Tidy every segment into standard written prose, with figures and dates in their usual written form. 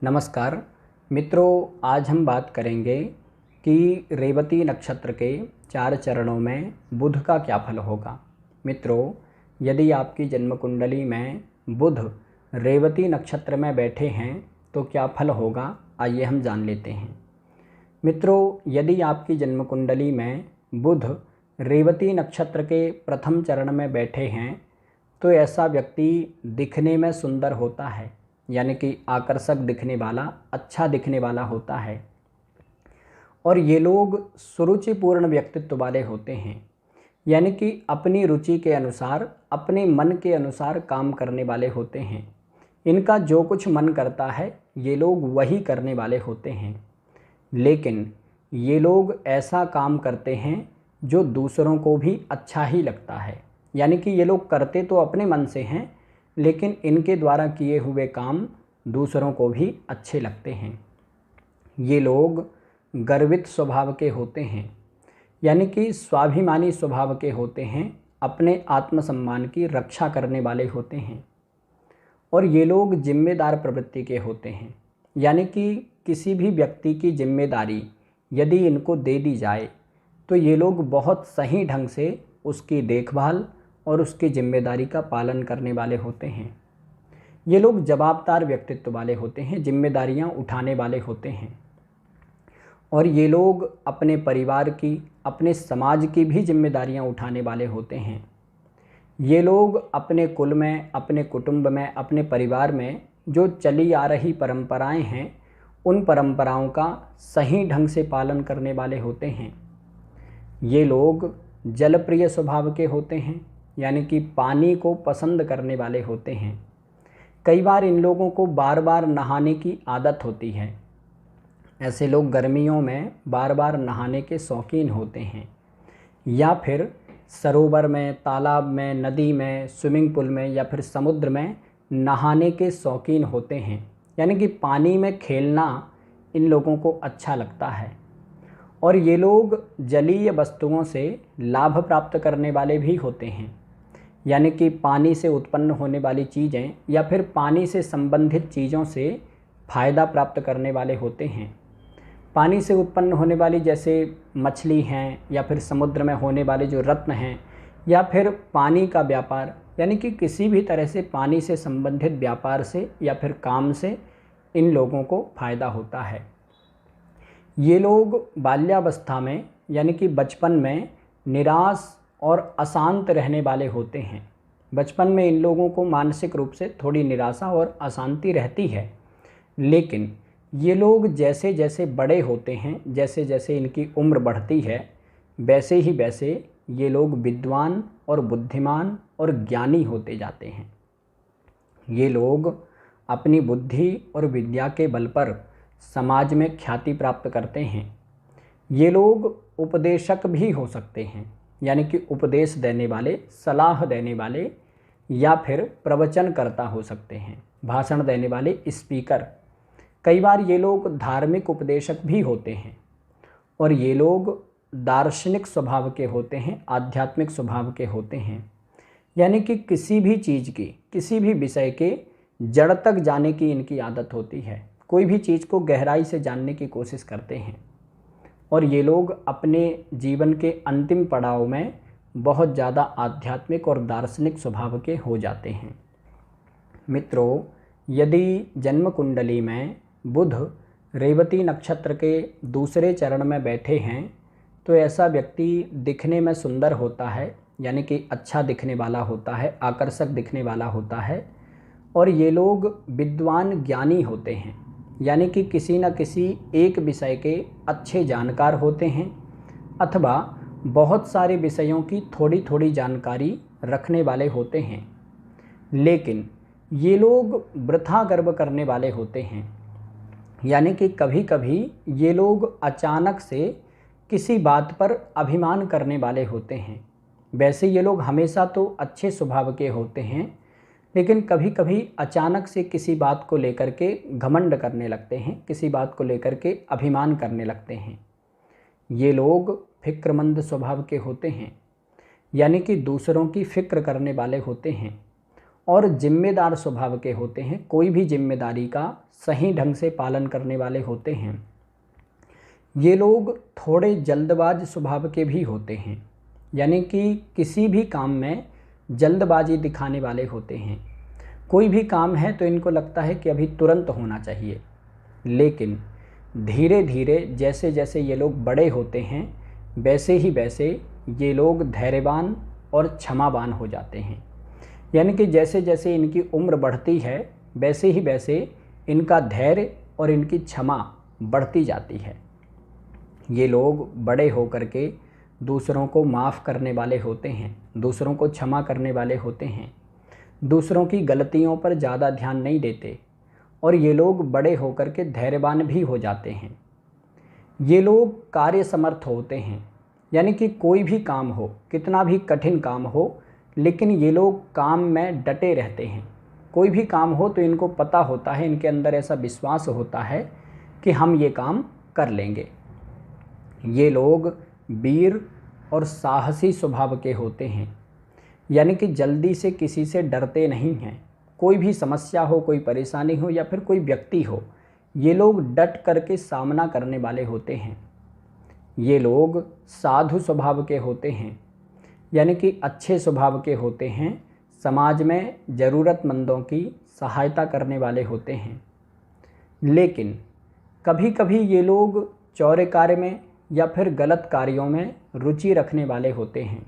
नमस्कार मित्रों, आज हम बात करेंगे कि रेवती नक्षत्र के 4 चरणों में बुध का क्या फल होगा। मित्रों, यदि आपकी जन्म कुंडली में बुध रेवती नक्षत्र में बैठे हैं तो क्या फल होगा, आइए हम जान लेते हैं। मित्रों, यदि आपकी जन्म कुंडली में बुध रेवती नक्षत्र के प्रथम चरण में बैठे हैं तो ऐसा व्यक्ति दिखने में सुंदर होता है, यानी कि आकर्षक दिखने वाला, अच्छा दिखने वाला होता है। और ये लोग सुरुचिपूर्ण व्यक्तित्व वाले होते हैं, यानी कि अपनी रुचि के अनुसार, अपने मन के अनुसार काम करने वाले होते हैं। इनका जो कुछ मन करता है ये लोग वही करने वाले होते हैं। लेकिन ये लोग ऐसा काम करते हैं जो दूसरों को भी अच्छा ही लगता है, यानी कि ये लोग करते तो अपने मन से हैं लेकिन इनके द्वारा किए हुए काम दूसरों को भी अच्छे लगते हैं। ये लोग गर्वित स्वभाव के होते हैं, यानी कि स्वाभिमानी स्वभाव के होते हैं, अपने आत्मसम्मान की रक्षा करने वाले होते हैं। और ये लोग जिम्मेदार प्रवृत्ति के होते हैं, यानी कि किसी भी व्यक्ति की जिम्मेदारी यदि इनको दे दी जाए तो ये लोग बहुत सही ढंग से उसकी देखभाल और उसकी जिम्मेदारी का पालन करने वाले होते हैं। ये लोग जवाबदार व्यक्तित्व वाले होते हैं, जिम्मेदारियां उठाने वाले होते हैं। और ये लोग अपने परिवार की, अपने समाज की भी जिम्मेदारियां उठाने वाले होते हैं। ये लोग अपने कुल में, अपने कुटुंब में, अपने परिवार में जो चली आ रही परंपराएं हैं उन परंपराओं का सही ढंग से पालन करने वाले होते हैं। ये लोग जलप्रिय स्वभाव के होते हैं, यानी कि पानी को पसंद करने वाले होते हैं। कई बार इन लोगों को बार बार नहाने की आदत होती है। ऐसे लोग गर्मियों में बार बार नहाने के शौकीन होते हैं, या फिर सरोवर में, तालाब में, नदी में, स्विमिंग पूल में या फिर समुद्र में नहाने के शौकीन होते हैं, यानी कि पानी में खेलना इन लोगों को अच्छा लगता है। और ये लोग जलीय वस्तुओं से लाभ प्राप्त करने वाले भी होते हैं, यानी कि पानी से उत्पन्न होने वाली चीज़ें या फिर पानी से संबंधित चीज़ों से फ़ायदा प्राप्त करने वाले होते हैं। पानी से उत्पन्न होने वाली जैसे मछली हैं, या फिर समुद्र में होने वाले जो रत्न हैं, या फिर पानी का व्यापार, यानी कि किसी भी तरह से पानी से संबंधित व्यापार से या फिर काम से इन लोगों को फ़ायदा होता है। ये लोग बाल्यावस्था में, यानी कि बचपन में निराश और अशांत रहने वाले होते हैं। बचपन में इन लोगों को मानसिक रूप से थोड़ी निराशा और अशांति रहती है, लेकिन ये लोग जैसे जैसे बड़े होते हैं, जैसे जैसे इनकी उम्र बढ़ती है, वैसे ही वैसे ये लोग विद्वान और बुद्धिमान और ज्ञानी होते जाते हैं। ये लोग अपनी बुद्धि और विद्या के बल पर समाज में ख्याति प्राप्त करते हैं। ये लोग उपदेशक भी हो सकते हैं, यानी कि उपदेश देने वाले, सलाह देने वाले, या फिर प्रवचनकर्ता हो सकते हैं, भाषण देने वाले स्पीकर। कई बार ये लोग धार्मिक उपदेशक भी होते हैं। और ये लोग दार्शनिक स्वभाव के होते हैं, आध्यात्मिक स्वभाव के होते हैं, यानी कि किसी भी चीज़ की, किसी भी विषय के जड़ तक जाने की इनकी आदत होती है। कोई भी चीज़ को गहराई से जानने की कोशिश करते हैं। और ये लोग अपने जीवन के अंतिम पड़ाव में बहुत ज़्यादा आध्यात्मिक और दार्शनिक स्वभाव के हो जाते हैं। मित्रों, यदि जन्म कुंडली में बुध रेवती नक्षत्र के दूसरे चरण में बैठे हैं तो ऐसा व्यक्ति दिखने में सुंदर होता है, यानी कि अच्छा दिखने वाला होता है, आकर्षक दिखने वाला होता है। और ये लोग विद्वान ज्ञानी होते हैं, यानी कि किसी न किसी एक विषय के अच्छे जानकार होते हैं, अथवा बहुत सारे विषयों की थोड़ी थोड़ी जानकारी रखने वाले होते हैं। लेकिन ये लोग वृथा गर्व करने वाले होते हैं, यानी कि कभी कभी ये लोग अचानक से किसी बात पर अभिमान करने वाले होते हैं। वैसे ये लोग हमेशा तो अच्छे स्वभाव के होते हैं, लेकिन कभी कभी अचानक से किसी बात को लेकर के घमंड करने लगते हैं, किसी बात को लेकर के अभिमान करने लगते हैं। ये लोग फिक्रमंद स्वभाव के होते हैं, यानी कि दूसरों की फिक्र करने वाले होते हैं। और जिम्मेदार स्वभाव के होते हैं, कोई भी जिम्मेदारी का सही ढंग से पालन करने वाले होते हैं। ये लोग थोड़े जल्दबाज स्वभाव के भी होते हैं, यानी कि किसी भी काम में जल्दबाजी दिखाने वाले होते हैं। कोई भी काम है तो इनको लगता है कि अभी तुरंत होना चाहिए, लेकिन धीरे धीरे जैसे जैसे ये लोग बड़े होते हैं वैसे ही वैसे ये लोग धैर्यवान और क्षमावान हो जाते हैं। यानी कि जैसे जैसे इनकी उम्र बढ़ती है वैसे ही वैसे इनका धैर्य और इनकी क्षमा बढ़ती जाती है। ये लोग बड़े होकर के दूसरों को माफ़ करने वाले होते हैं, दूसरों को क्षमा करने वाले होते हैं, दूसरों की गलतियों पर ज़्यादा ध्यान नहीं देते और ये लोग बड़े होकर के धैर्यवान भी हो जाते हैं। ये लोग कार्य समर्थ होते हैं, यानी कि कोई भी काम हो, कितना भी कठिन काम हो, लेकिन ये लोग काम में डटे रहते हैं। कोई भी काम हो तो इनको पता होता है, इनके अंदर ऐसा विश्वास होता है कि हम ये काम कर लेंगे। ये लोग वीर और साहसी स्वभाव के होते हैं, यानी कि जल्दी से किसी से डरते नहीं हैं। कोई भी समस्या हो, कोई परेशानी हो या फिर कोई व्यक्ति हो, ये लोग डट करके सामना करने वाले होते हैं। ये लोग साधु स्वभाव के होते हैं, यानी कि अच्छे स्वभाव के होते हैं, समाज में ज़रूरतमंदों की सहायता करने वाले होते हैं। लेकिन कभी कभी ये लोग चौरे कार्य में या फिर गलत कार्यों में रुचि रखने वाले होते हैं,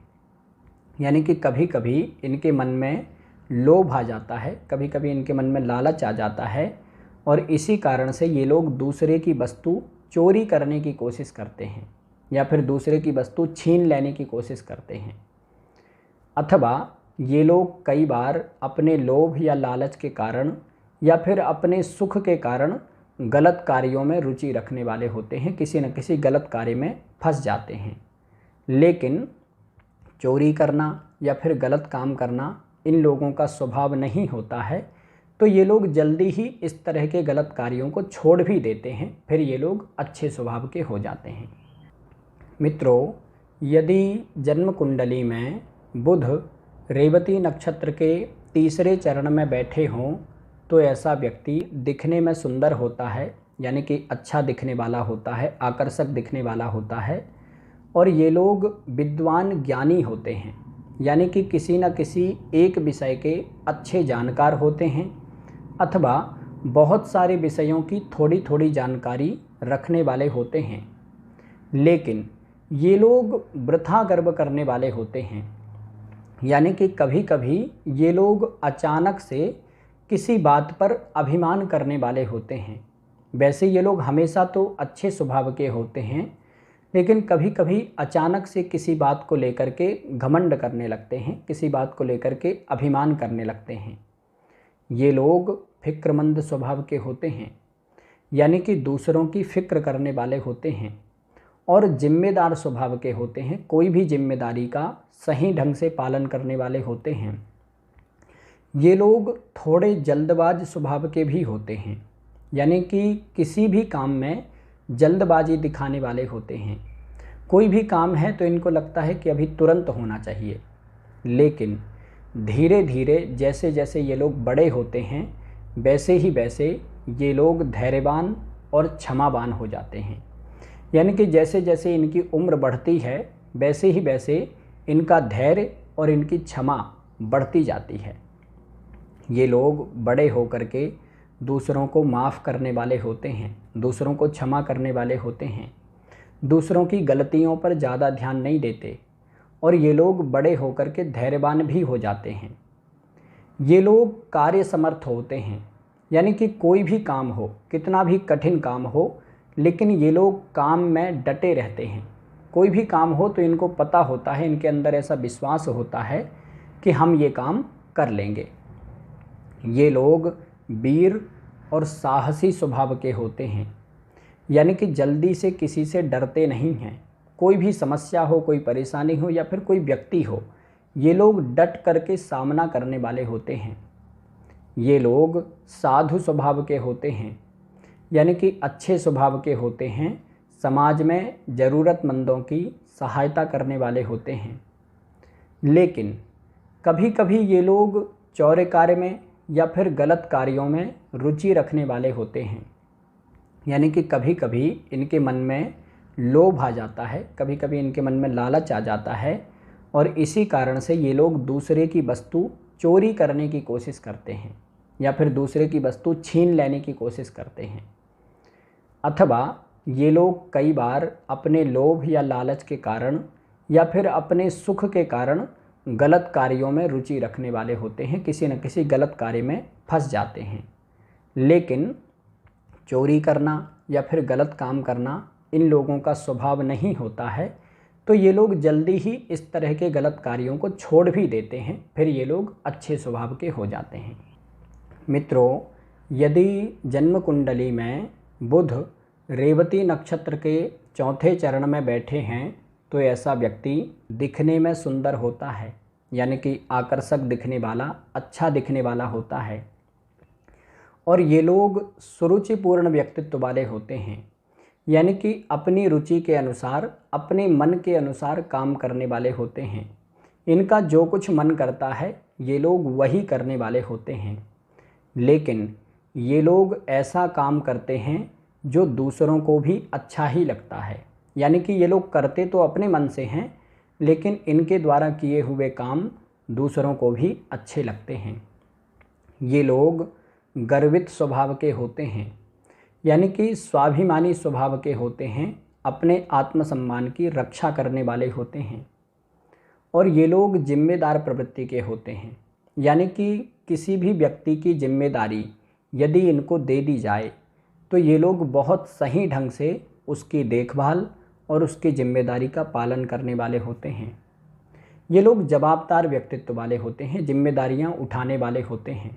यानी कि कभी कभी इनके मन में लोभ आ जाता है, कभी कभी इनके मन में लालच आ जाता है और इसी कारण से ये लोग दूसरे की वस्तु चोरी करने की कोशिश करते हैं या फिर दूसरे की वस्तु छीन लेने की कोशिश करते हैं। अथवा ये लोग कई बार अपने लोभ या लालच के कारण या फिर अपने सुख के कारण गलत कार्यों में रुचि रखने वाले होते हैं, किसी न किसी गलत कार्य में फंस जाते हैं। लेकिन चोरी करना या फिर गलत काम करना इन लोगों का स्वभाव नहीं होता है, तो ये लोग जल्दी ही इस तरह के गलत कार्यों को छोड़ भी देते हैं, फिर ये लोग अच्छे स्वभाव के हो जाते हैं। मित्रों, यदि जन्म कुंडली में बुध रेवती नक्षत्र के तीसरे चरण में बैठे हों तो ऐसा व्यक्ति दिखने में सुंदर होता है, यानी कि अच्छा दिखने वाला होता है, आकर्षक दिखने वाला होता है और ये लोग विद्वान ज्ञानी होते हैं, यानी कि किसी न किसी एक विषय के अच्छे जानकार होते हैं अथवा बहुत सारे विषयों की थोड़ी थोड़ी जानकारी रखने वाले होते हैं। लेकिन ये लोग वृथा गर्व करने वाले होते हैं, यानी कि कभी कभी ये लोग अचानक से किसी बात पर अभिमान करने वाले होते हैं। वैसे ये लोग हमेशा तो अच्छे स्वभाव के होते हैं, लेकिन कभी कभी अचानक से किसी बात को लेकर के घमंड करने लगते हैं, किसी बात को लेकर के अभिमान करने लगते हैं। ये लोग फिक्रमंद स्वभाव के होते हैं, यानी कि दूसरों की फिक्र करने वाले होते हैं और जिम्मेदार स्वभाव के होते हैं, कोई भी जिम्मेदारी का सही ढंग से पालन करने वाले होते हैं। ये लोग थोड़े जल्दबाज स्वभाव के भी होते हैं, यानी कि किसी भी काम में जल्दबाजी दिखाने वाले होते हैं। कोई भी काम है तो इनको लगता है कि अभी तुरंत होना चाहिए, लेकिन धीरे धीरे जैसे जैसे ये लोग बड़े होते हैं वैसे ही वैसे ये लोग धैर्यवान और क्षमावान हो जाते हैं। यानी कि जैसे जैसे इनकी उम्र बढ़ती है वैसे ही वैसे इनका धैर्य और इनकी क्षमा बढ़ती जाती है। ये लोग बड़े होकर के दूसरों को माफ़ करने वाले होते हैं, दूसरों को क्षमा करने वाले होते हैं, दूसरों की गलतियों पर ज़्यादा ध्यान नहीं देते और ये लोग बड़े होकर के धैर्यवान भी हो जाते हैं। ये लोग कार्य समर्थ होते हैं, यानी कि कोई भी काम हो, कितना भी कठिन काम हो, लेकिन ये लोग काम में डटे रहते हैं। कोई भी काम हो तो इनको पता होता है, इनके अंदर ऐसा विश्वास होता है कि हम ये काम कर लेंगे। ये लोग वीर और साहसी स्वभाव के होते हैं, यानी कि जल्दी से किसी से डरते नहीं हैं। कोई भी समस्या हो, कोई परेशानी हो या फिर कोई व्यक्ति हो, ये लोग डट करके सामना करने वाले होते हैं। ये लोग साधु स्वभाव के होते हैं, यानी कि अच्छे स्वभाव के होते हैं, समाज में ज़रूरतमंदों की सहायता करने वाले होते हैं। लेकिन कभी कभी ये लोग चौरे कार्य में या फिर गलत कार्यों में रुचि रखने वाले होते हैं। यानी कि कभी कभी इनके मन में लोभ आ जाता है, कभी कभी इनके मन में लालच आ जाता है और इसी कारण से ये लोग दूसरे की वस्तु चोरी करने की कोशिश करते हैं या फिर दूसरे की वस्तु छीन लेने की कोशिश करते हैं। अथवा ये लोग कई बार अपने लोभ या लालच के कारण या फिर अपने सुख के कारण गलत कार्यों में रुचि रखने वाले होते हैं, किसी न किसी गलत कार्य में फंस जाते हैं। लेकिन चोरी करना या फिर गलत काम करना इन लोगों का स्वभाव नहीं होता है, तो ये लोग जल्दी ही इस तरह के गलत कार्यों को छोड़ भी देते हैं, फिर ये लोग अच्छे स्वभाव के हो जाते हैं। मित्रों, यदि जन्म कुंडली में बुध रेवती नक्षत्र के चौथे चरण में बैठे हैं तो ऐसा व्यक्ति दिखने में सुंदर होता है, यानी कि आकर्षक दिखने वाला, अच्छा दिखने वाला होता है। और ये लोग सुरुचिपूर्ण व्यक्तित्व वाले होते हैं, यानी कि अपनी रुचि के अनुसार, अपने मन के अनुसार काम करने वाले होते हैं। इनका जो कुछ मन करता है ये लोग वही करने वाले होते हैं। लेकिन ये लोग ऐसा काम करते हैं जो दूसरों को भी अच्छा ही लगता है, यानी कि ये लोग करते तो अपने मन से हैं, लेकिन इनके द्वारा किए हुए काम दूसरों को भी अच्छे लगते हैं। ये लोग गर्वित स्वभाव के होते हैं, यानी कि स्वाभिमानी स्वभाव के होते हैं, अपने आत्मसम्मान की रक्षा करने वाले होते हैं। और ये लोग जिम्मेदार प्रवृत्ति के होते हैं, यानी कि किसी भी व्यक्ति की जिम्मेदारी यदि इनको दे दी जाए तो ये लोग बहुत सही ढंग से उसकी देखभाल और उसकी जिम्मेदारी का पालन करने वाले होते हैं। ये लोग जवाबदार व्यक्तित्व वाले होते हैं, जिम्मेदारियां उठाने वाले होते हैं।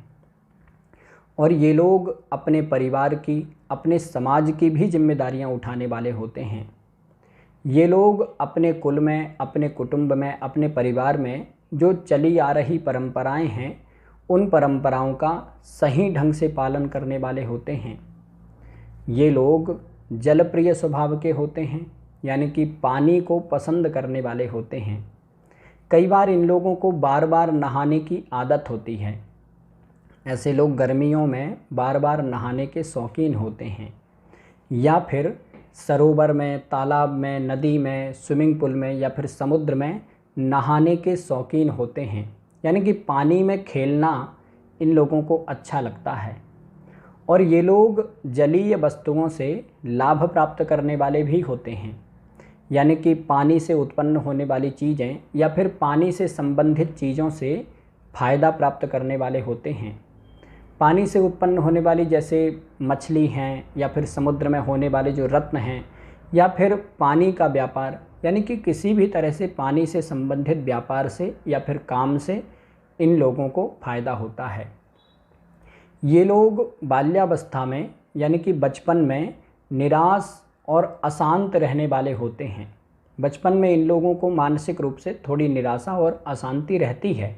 और ये लोग अपने परिवार की, अपने समाज की भी जिम्मेदारियां उठाने वाले होते हैं। ये लोग अपने कुल में, अपने कुटुंब में, अपने परिवार में जो चली आ रही परंपराएं हैं उन परंपराओं का सही ढंग से पालन करने वाले होते हैं। ये लोग जलप्रिय स्वभाव के होते हैं, यानी कि पानी को पसंद करने वाले होते हैं। कई बार इन लोगों को बार बार नहाने की आदत होती है। ऐसे लोग गर्मियों में बार बार नहाने के शौकीन होते हैं, या फिर सरोवर में, तालाब में, नदी में, स्विमिंग पूल में या फिर समुद्र में नहाने के शौकीन होते हैं। यानी कि पानी में खेलना इन लोगों को अच्छा लगता है। और ये लोग जलीय वस्तुओं से लाभ प्राप्त करने वाले भी होते हैं, यानी कि पानी से उत्पन्न होने वाली चीज़ें या फिर पानी से संबंधित चीज़ों से फ़ायदा प्राप्त करने वाले होते हैं। पानी से उत्पन्न होने वाली जैसे मछली हैं या फिर समुद्र में होने वाले जो रत्न हैं या फिर पानी का व्यापार, यानी कि किसी भी तरह से पानी से संबंधित व्यापार से या फिर काम से इन लोगों को फ़ायदा होता है। ये लोग बाल्यावस्था में, यानी कि बचपन में निराश और अशांत रहने वाले होते हैं। बचपन में इन लोगों को मानसिक रूप से थोड़ी निराशा और अशांति रहती है,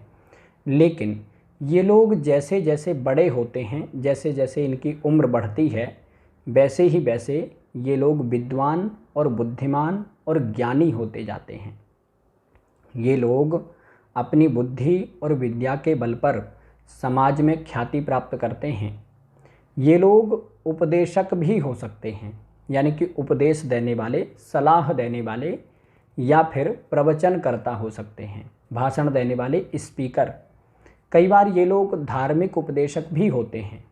लेकिन ये लोग जैसे जैसे बड़े होते हैं, जैसे जैसे इनकी उम्र बढ़ती है, वैसे ही वैसे ये लोग विद्वान और बुद्धिमान और ज्ञानी होते जाते हैं। ये लोग अपनी बुद्धि और विद्या के बल पर समाज में ख्याति प्राप्त करते हैं। ये लोग उपदेशक भी हो सकते हैं, यानी कि उपदेश देने वाले, सलाह देने वाले या फिर प्रवचनकर्ता हो सकते हैं, भाषण देने वाले स्पीकर। कई बार ये लोग धार्मिक उपदेशक भी होते हैं।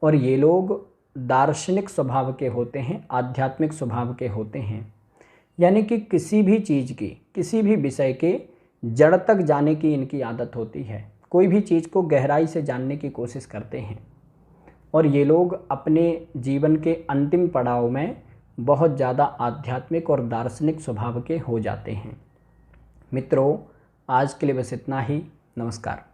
और ये लोग दार्शनिक स्वभाव के होते हैं, आध्यात्मिक स्वभाव के होते हैं, यानी कि किसी भी चीज़ की, किसी भी विषय के जड़ तक जाने की इनकी आदत होती है। कोई भी चीज़ को गहराई से जानने की कोशिश करते हैं। और ये लोग अपने जीवन के अंतिम पड़ाव में बहुत ज़्यादा आध्यात्मिक और दार्शनिक स्वभाव के हो जाते हैं। मित्रों, आज के लिए बस इतना ही। नमस्कार।